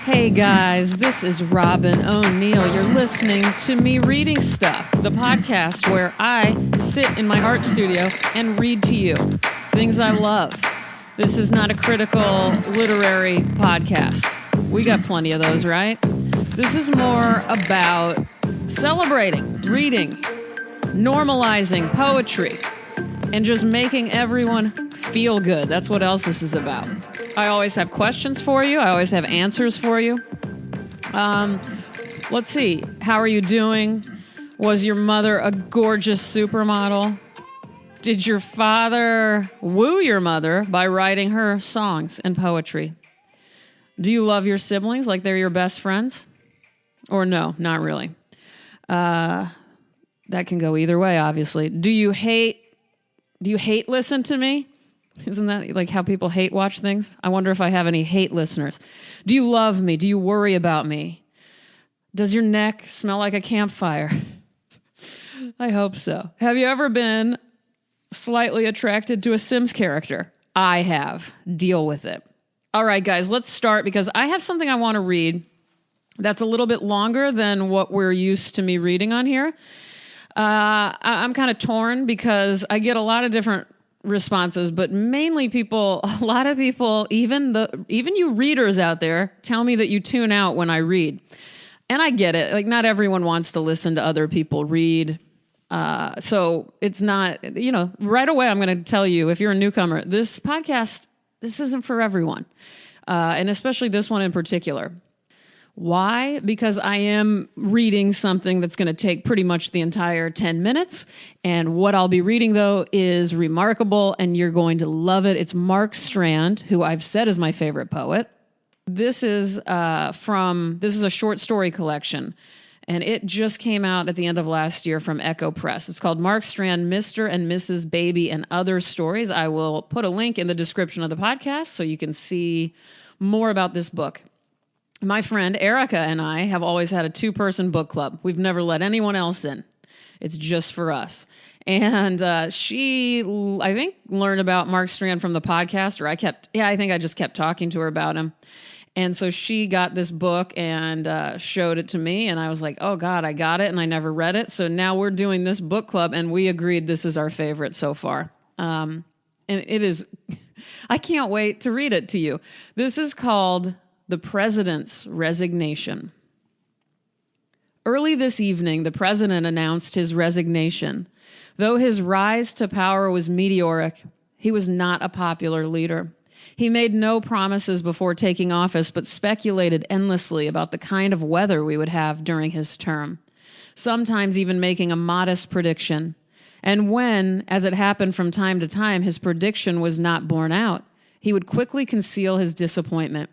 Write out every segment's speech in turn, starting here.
Hey guys, this is Robyn O'Neill. You're listening to Me Reading Stuff, the podcast where I sit in my art studio and read to you things I love. This is not a critical literary podcast. We got plenty of those, right? This is more about celebrating, reading, normalizing poetry, and just making everyone feel good. That's what else this is about. I always have questions for you. I always have answers for you. Let's see. How are you doing? Was your mother a gorgeous supermodel? Did your father woo your mother by writing her songs and poetry? Do you love your siblings like they're your best friends? Or no, not really. That can go either way, obviously. Do you hate listen to me? Isn't that like how people hate watch things? I wonder if I have any hate listeners. Do you love me? Do you worry about me? Does your neck smell like a campfire? I hope so. Have you ever been slightly attracted to a Sims character? I have. Deal with it. All right, guys, let's start because I have something I want to read that's a little bit longer than what we're used to me reading on here. I'm kind of torn because I get a lot of different responses, but mainly a lot of people, even you readers out there, tell me that you tune out when I read. And I get it. Like, not everyone wants to listen to other people read. So it's not, right away I'm going to tell you, if you're a newcomer, this podcast, this isn't for everyone. And especially this one in particular. Why? Because I am reading something that's going to take pretty much the entire 10 minutes. And what I'll be reading, though, is remarkable, and you're going to love it. It's Mark Strand, who I've said is my favorite poet. This is a short story collection, and it just came out at the end of last year from Echo Press. It's called Mark Strand, Mr. and Mrs. Baby and Other Stories. I will put a link in the description of the podcast so you can see more about this book. My friend Erica and I have always had a 2-person book club. We've never let anyone else in. It's just for us. And she, I think, learned about Mark Strand from the podcast, or I think I just kept talking to her about him. And so she got this book and showed it to me, and I was like, oh God, I got it, and I never read it. So now we're doing this book club, and we agreed this is our favorite so far. And it is, I can't wait to read it to you. This is called The President's Resignation. Early this evening, the president announced his resignation. Though his rise to power was meteoric, he was not a popular leader. He made no promises before taking office, but speculated endlessly about the kind of weather we would have during his term, sometimes even making a modest prediction. And when, as it happened from time to time, his prediction was not borne out, he would quickly conceal his disappointment.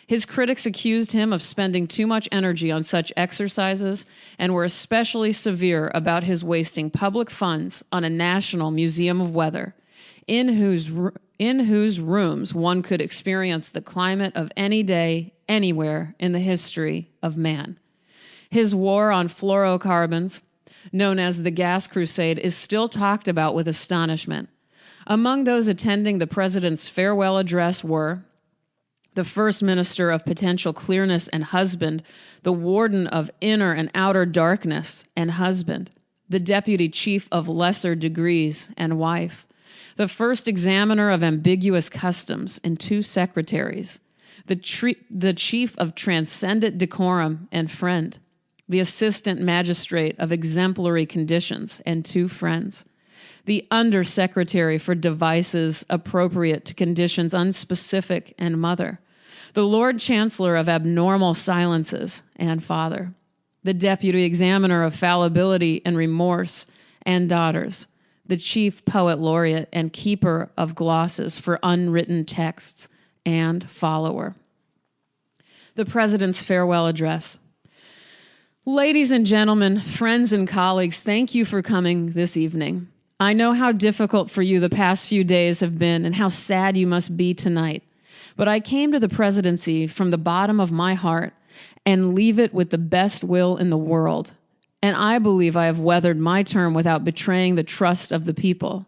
His critics accused him of spending too much energy on such exercises and were especially severe about his wasting public funds on a national museum of weather, in whose rooms one could experience the climate of any day, anywhere in the history of man. His war on fluorocarbons, known as the Gas Crusade, is still talked about with astonishment. Among those attending the president's farewell address were the first minister of potential clearness and husband, the warden of inner and outer darkness and husband, the deputy chief of lesser degrees and wife, the first examiner of ambiguous customs and 2 secretaries, the chief of transcendent decorum and friend, the assistant magistrate of exemplary conditions and 2 friends, the undersecretary for devices appropriate to conditions unspecific and mother, the Lord Chancellor of abnormal silences and father, the deputy examiner of fallibility and remorse and daughters, the chief poet laureate and keeper of glosses for unwritten texts and follower. The president's farewell address. Ladies and gentlemen, friends and colleagues, thank you for coming this evening. I know how difficult for you the past few days have been and how sad you must be tonight. But I came to the presidency from the bottom of my heart and leave it with the best will in the world. And I believe I have weathered my term without betraying the trust of the people.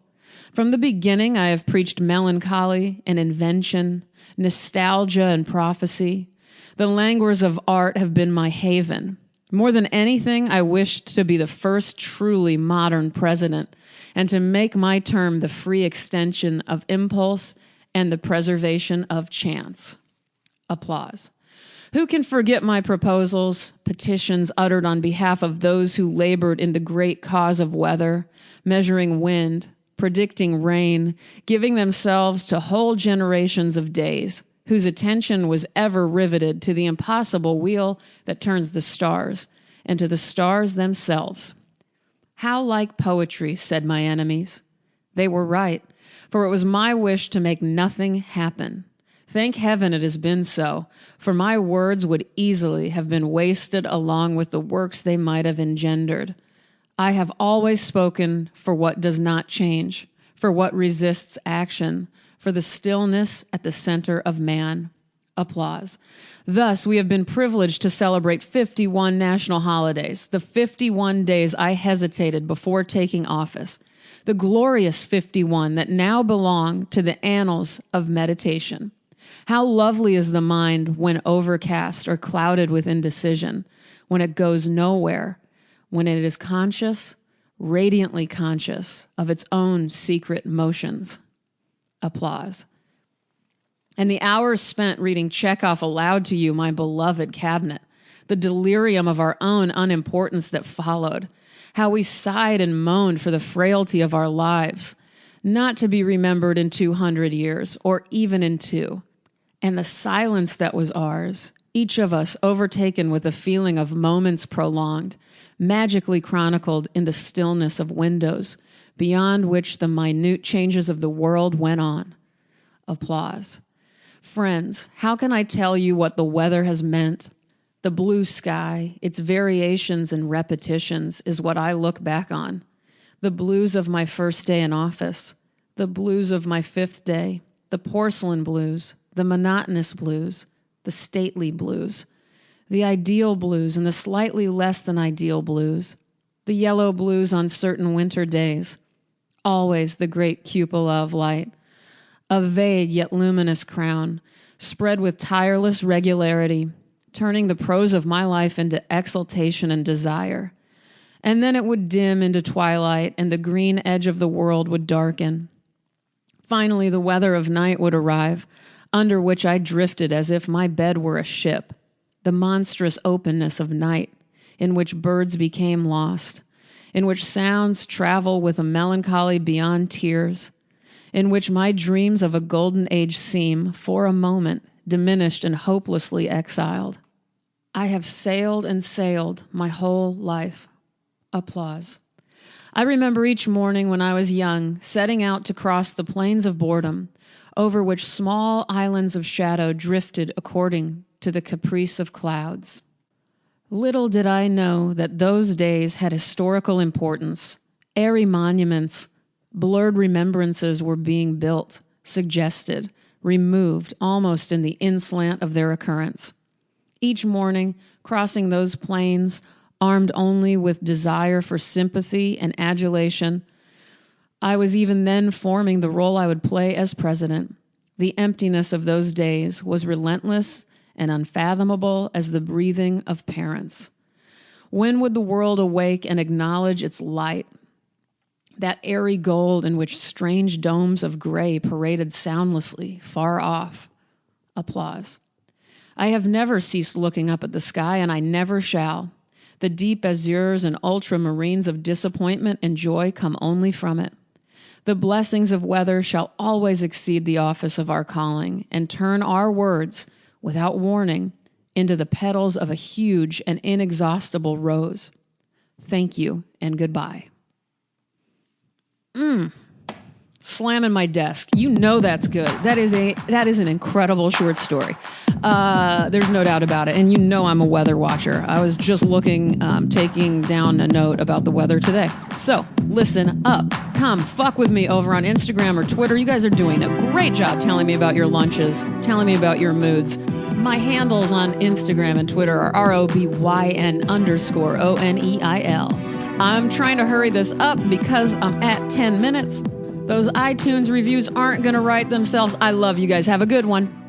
From the beginning, I have preached melancholy and invention, nostalgia and prophecy, The languors of art have been my haven. More than anything, I wished to be the first truly modern president and to make my term the free extension of impulse and the preservation of chance. Applause. Who can forget my proposals, petitions uttered on behalf of those who labored in the great cause of weather, measuring wind, predicting rain, giving themselves to whole generations of days, whose attention was ever riveted to the impossible wheel that turns the stars, and to the stars themselves. How like poetry, said my enemies. They were right, for it was my wish to make nothing happen. Thank heaven it has been so, for my words would easily have been wasted along with the works they might have engendered. I have always spoken for what does not change, for what resists action, for the stillness at the center of man. Applause. Thus, we have been privileged to celebrate 51 national holidays, the 51 days I hesitated before taking office, the glorious 51 that now belong to the annals of meditation. How lovely is the mind when overcast or clouded with indecision, when it goes nowhere, when it is conscious, radiantly conscious of its own secret motions. Applause. And the hours spent reading Chekhov aloud to you, my beloved cabinet, the delirium of our own unimportance that followed, how we sighed and moaned for the frailty of our lives, not to be remembered in 200 years or even in 2, and the silence that was ours, each of us overtaken with a feeling of moments prolonged, magically chronicled in the stillness of windows, beyond which the minute changes of the world went on. Applause. Friends, how can I tell you what the weather has meant? The blue sky, its variations and repetitions, is what I look back on. The blues of my first day in office, the blues of my 5th day, the porcelain blues, the monotonous blues, the stately blues, the ideal blues and the slightly less than ideal blues, the yellow blues on certain winter days, always the great cupola of light, a vague yet luminous crown, spread with tireless regularity, turning the prose of my life into exultation and desire. And then it would dim into twilight, and the green edge of the world would darken. Finally, the weather of night would arrive, under which I drifted as if my bed were a ship, the monstrous openness of night, in which birds became lost, in which sounds travel with a melancholy beyond tears, in which my dreams of a golden age seem, for a moment, diminished and hopelessly exiled. I have sailed and sailed my whole life. Applause. I remember each morning when I was young, setting out to cross the plains of boredom, over which small islands of shadow drifted according to the caprice of clouds. Little did I know that those days had historical importance. Airy monuments, blurred remembrances were being built, suggested, removed almost in the inslant of their occurrence. Each morning, crossing those plains, armed only with desire for sympathy and adulation, I was even then forming the role I would play as president. The emptiness of those days was relentless and unfathomable as the breathing of parents. When would the world awake and acknowledge its light? That airy gold in which strange domes of gray paraded soundlessly, far off. Applause. I have never ceased looking up at the sky, and I never shall. The deep azures and ultramarines of disappointment and joy come only from it. The blessings of weather shall always exceed the office of our calling and turn our words, without warning, into the petals of a huge and inexhaustible rose. Thank you and goodbye. Slamming my desk. You know that's good. That is an incredible short story. There's no doubt about it. And you know I'm a weather watcher. I was just looking, taking down a note about the weather today. So listen up. Come fuck with me over on Instagram or Twitter. You guys are doing a great job telling me about your lunches, telling me about your moods. My handles on Instagram and Twitter are ROBYN_ONEIL. I'm trying to hurry this up because I'm at 10 minutes. Those iTunes reviews aren't going to write themselves. I love you guys. Have a good one.